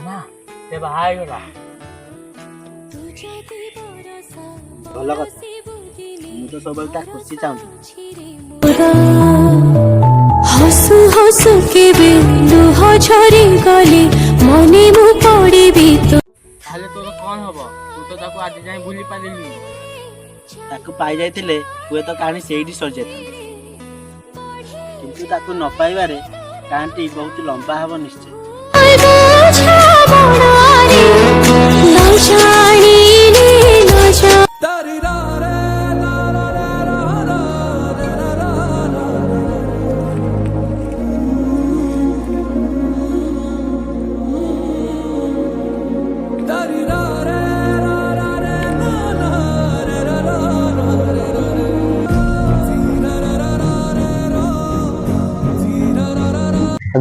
ନା ସେ ବାହା ହେଇଗଲା। ଭଲ କଥା, ମୁଁ ତ ସବୁବେଳେ ତା ଖୁସି ଚାହୁଁଛି। हसु हसु के लुह झरी गले मने मु पड़िबी तो। ତାହେଲେ ତୋର କଣ ହବ? ତୁ ତ ତାକୁ ଆଜି ଯାଏଁ ଭୁଲି ପାରିଲୁନି। ତାକୁ ପାଇ ଯାଇଥିଲେ ହୁଏତ କାହାଣୀ ସେଇଠି ସରିଯାଇଥାନ୍ତା, କିନ୍ତୁ ତାକୁ ନ ପାଇବାରେ କାହାଣୀଟି ବହୁତ ଲମ୍ବା ହେବ ନିଶ୍ଚୟ।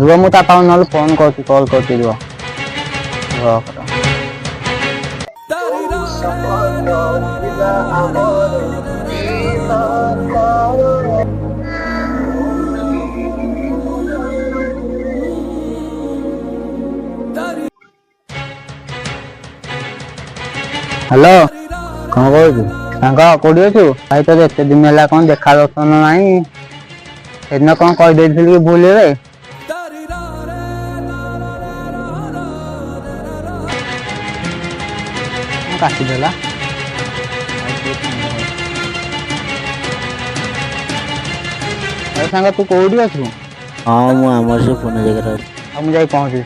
ରୁହ ମୁଁ ତା ପାଖକୁ ନହେଲେ ଫୋନ କରୁଛି, କଲ୍ କରୁଛି ରୁହ। ହ୍ୟାଲୋ, କଣ କହୁଛୁ ସାଙ୍ଗ? କୋଉଠି ଅଛୁ? ଭାଇ ତୋର ଏତେ ଦିନ ହେଲା କଣ ଦେଖା ଦର୍ଶନ ନାହିଁ। ସେଦିନ କଣ କହିଦେଇଥିଲି କି ଭୁଲରେ? କାଟିଦେଲା। ସାଙ୍ଗ ତୁ କୋଉଠି ଅଛୁ? ହଁ ମୁଁ ଆମର ସେ ପୁରୁଣା ଜାଗାରେ ଅଛି। ଆଉ ମୁଁ ଯାଇ ପହଞ୍ଚିବି।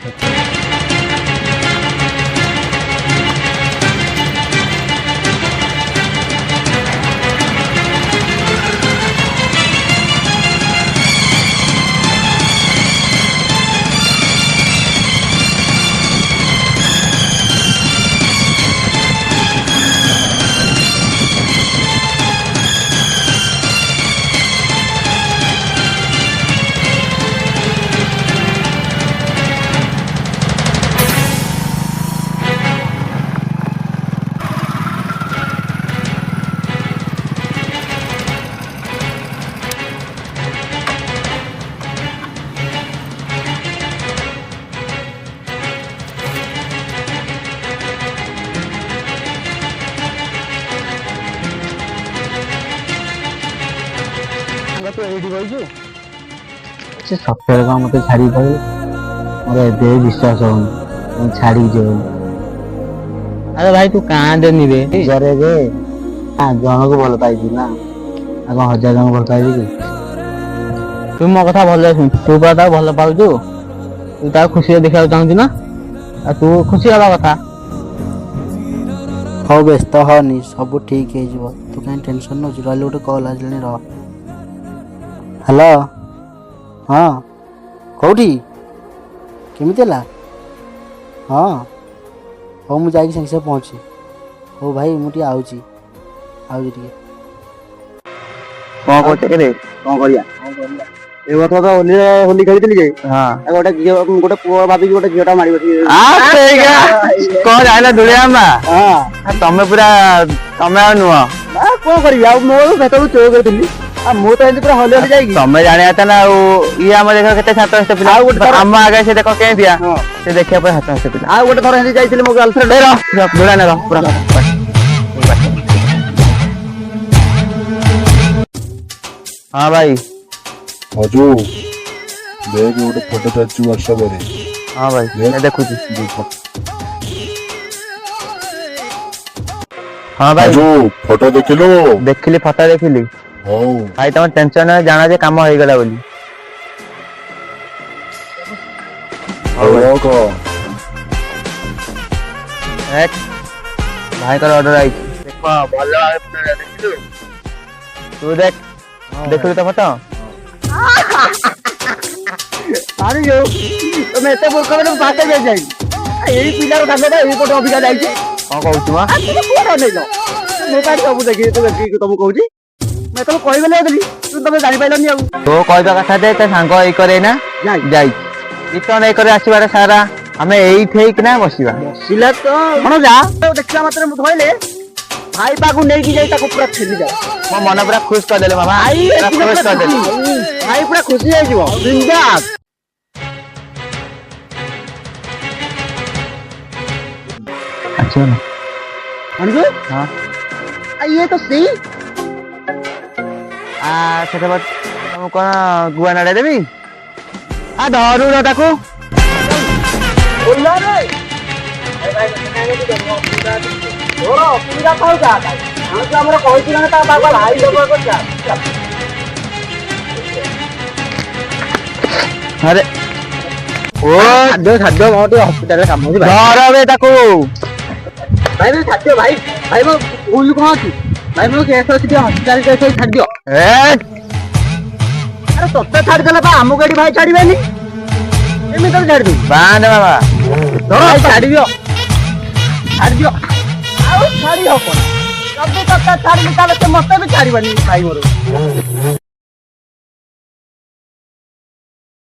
ତୁ ଏଇଠି ବଇଛୁ? ସେ ସତରେ କଣ ମତେ ଛାଡିକି ପଳେଇଲେ? ମୋର ଏବେ ବିଶ୍ୱାସ ହଉନି ମୁଁ ଛାଡିକି ଯିବ ବୋଲି। ଆରେ ଭାଇ ତୁ କାନ୍ଦେନି ରେ। ଜରେ ଯେ ଜଣକୁ ଭଲ ପାଇଛୁ ନା, ଆଉ କଣ ହଜାର ଜଣକୁ ଭଲ ପାଇବି କି? ତୁ ମୋ କଥା ଭଲ ଶୁଣ, ତୁ ପା ତାକୁ ଭଲ ପାଉଛୁ, ତୁ ତାକୁ ଖୁସିରେ ଦେଖିବାକୁ ଚାହୁଁଛୁ ନା, ଆଉ ତୁ ଖୁସି ହବା କଥା। ହଉ ବ୍ୟସ୍ତ ହନି, ସବୁ ଠିକ୍ ହେଇଯିବ। ତୁ କାହିଁ ଟେନସନ୍ ନେଉଛୁ? ରହିଲେ ଗୋଟେ କଲ୍ ଆସିଲାଣି, ରହ। ହ୍ୟାଲୋ, ହଁ କେଉଁଠି? କେମିତି ହେଲା? ହଁ ହଉ ମୁଁ ଯାଇକି ସାଙ୍ଗେ ସାଙ୍ଗେ ପହଞ୍ଚି। ହଉ ଭାଇ ମୁଁ ଟିକେ ଆଉଛି ଟିକେ। କଣ କହୁଛ ରେ? କଣ କରିବା? ଏ ବର୍ଷ ତ ହୋଲି ଖେଳିଥିଲି ଯେ ଗୋଟେ ଝିଅ, ଗୋଟେ ପୁଅ ଭାବିକି ଗୋଟେ ଝିଅଟା ମାରି ବସି। କଣ ଯାଇଲା ଦୁଳିଆ ମା? ତମେ ପୁରା ତମେ ଆଉ ନୁହଁ ନା, କଣ କରିବି ଆଉ, ମୋର ସେତେବେଳକୁ ଚୋର କରିଥିଲି। ଆଉ ମୁଁ ତ ଏମିତି ପୁରା ହଲି ହଲି ଯାଇକି ତମେ ଜାଣିବା କଥା ନା। ଆଉ ଇଏ ଆମ ଦେଖ କେତେ ସାତଷ୍ଟ ପିଲା, ଆଉ ଗୋଟେ ଆମ ଆଗରେ ସେ ଦେଖ କେମିତିଆ, ସେ ଦେଖିବା ପାଇଁ ସାତଷ୍ଟ ପିଲା। ଆଉ ଗୋଟେ ଥର ଏମିତି ଯାଇଥିଲି ମୋ ଗାର୍ଲଫ୍ରେଣ୍ଡ। ହଁ ଭାଇ। ହଜୁ ଦେଖ ଗୋଟେ ଫଟୋ ଛାଡିଛି WhatsApp ରେ। ହଁ ଭାଇ ଦେଖୁଛି। ହଁ ଭାଇ ଫଟୋ ଦେଖିଲୁ? ଦେଖିଲି, ଫଟୋ ଦେଖିଲି। ହଉ ଭାଇ ତମ ଟେନସନ ଜାଣା ଯେ କାମ ହେଇଗଲା ବୋଲି। ଭାଇଙ୍କର ଅର୍ଡର ଆଇଛି। ଦେଖ ଭଲ ଭାବେ ଫଟୋ ଦେଖିଲୁ? ତୁ ଦେଖ, ଦେଖିଲୁ ତ ଫଟୋ? ଆରେ ଯୋଉ ତମେ ଏତେ ମୂର୍ଖ ମାନେ ମୁଁ ଫାଷ୍ଟ ଟାଇମ୍ ଯାଇ ଏଇ ପିଲାର ସାଙ୍ଗଟା ଏଇପଟେ ଅଭିକା ଯାଇଛି। କଣ କହୁଛୁ ମା? ମୁଁ କାହିଁ ସବୁ ଦେଖିକି ତମକୁ କହୁଛି। ମୁଁ ଏତେବେଳେ କହିଗଲେ ଦେଲି, ତମେ ଜାଣିପାରିଲନି। ଆଉ ତୋ କହିବା କଥା ଯେ ତା ସାଙ୍ଗ ଏଇ କରେ ନା ଯାଇଛି ରିଟର୍ନ ଏଇ କରି ଆସିବାରେ ସାରା ଆମେ ଏଇଠି ହେଇକିନା ବସିବା। ବସିଲା ତ କଣ ଯା ଦେଖିଲା ମାତ୍ରେ ମୁଁ ଧଇଲେ ଭାଇ ପାଖକୁ ନେଇକି ଯାଇ ତାକୁ ପୁରା ଠେଲିଯାଏ। ମୋ ମନ ପୁରା ଖୁସି କରିଦେଲେ ମାମା, ଭାଇ ପୁରା ଖୁସି ହେଇଯିବ। ଆସିବ ନା ଆଣିଛୁ ହଁ ଇଏ ତ ସେଇ ସେଟା ମୁଁ କଣ ଗୁଆ ନାଡା ଦେବି ଧରୁନ ତାକୁ ଆମର କହିଥିଲା ନା ତା ବାବା ଭାଇ ଆରେ ଓ ଖାଦ୍ୟ ମୋର ଟିକେ ହସ୍ପିଟାଲରେ କାମ ଅଛି ଧର ବେ ତାକୁ ଭାଇ ଭାଇ ଖାଦ୍ୟ ଭାଇ ଭାଇ ମୋ ଭୁଲ କଣ ଅଛି ଭାଇ ମୋ କେସ୍ ଅଛି ଟିକେ ହସ୍ପିଟାଲ କେସ୍ ଅଛି ଖାଦ୍ୟ ଆରେ ତତେ ଛାଡ଼ିଦେଲେ ବା ଆମକୁ ଏଠି ଭାଇ ଛାଡ଼ିବେନି ଏମିତି ଛାଡ଼ିଦବୁ ବାଦ ବାବା ଧର ଭାଇ ଛାଡ଼ିଦିଅ ଛାଡ଼ିଦିଅ ଆଉ ଛାଡ଼ି ହବ ଯଦି ତତେ ଛାଡ଼ିବି ତାହେଲେ ସେ ମତେ ବି ଛାଡ଼ିବନି ଭାଇ ମୋର